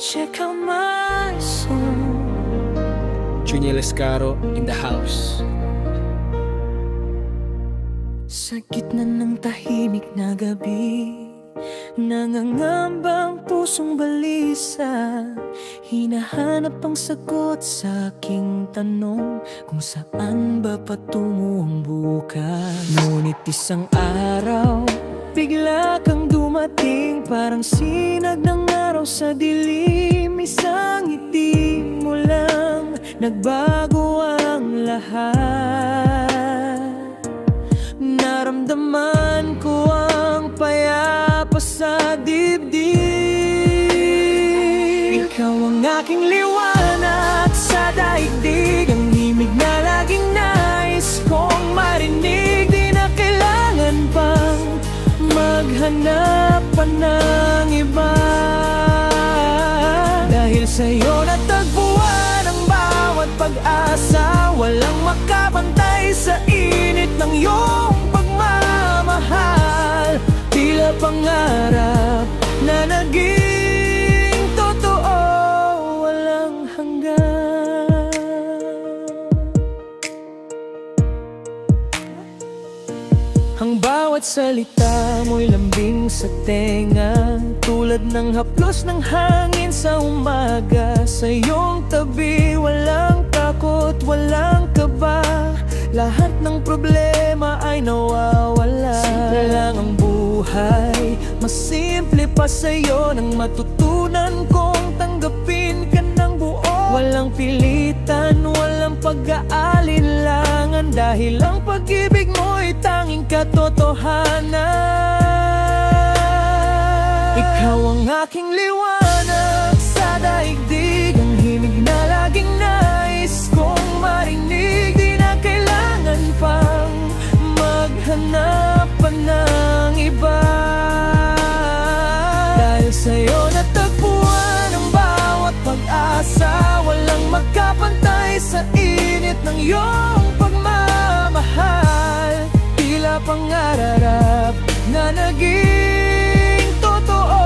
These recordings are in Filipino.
check out my song. Junior Lescaro in the house. Sa gitna ng tahimik na gabi, nangangambang pusong balisa, hinahanap ang sagot sa aking tanong, kung saan ba patungo ang bukas. Ngunit isang araw, bigla kang dumating, parang sinag ng araw sa dilim. Isang ngiti mo lang, nagbago ang lahat. Naramdaman ko ang payapa sa dibdib. Ikaw ang aking liwanag sa daigdig, ang himig na laging nais kong marinig. Di na kailangan pang maghanap pa ng iba, dahil sa'yo natagpuan ang bawat pag-asa. Walang makabantay sa init ng iyong pagmamahal, tila pangarap na naging totoo, walang hanggan. Ang bawat salita mo'y lambing sa tenga, tulad ng haplos ng hangin sa umaga. Sa iyong tabi, walang takot, walang kaba, lahat ng problema ay nawawala. Simple lang ang buhay, mas simple pa sa'yo, nang matutunan kong tanggapin ka ng buo. Walang pilitan, walang pag-aalinlangan, dahil ang pag-ibig mo'y tanging katotohanan. Ikaw ang aking liwanag sa daigdig, ang himig na laging nais kong marinig. Di na kailangan pang maghanap pa ng iba, dahil sa'yo natagpuan ang bawat pag-asa. Walang magkapantay sa init ng iyong pagmamahal, tila pangararap na naging totoo,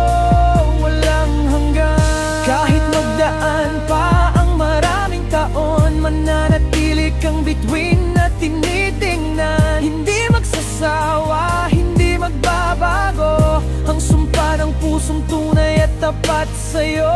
walang hanggan. Kahit magdaan pa ang maraming taon, mananatili kang bituin na tinitingnan. Hindi magsasawa, hindi magbabago ang sumpa ng pusong tunay at tapat sa'yo.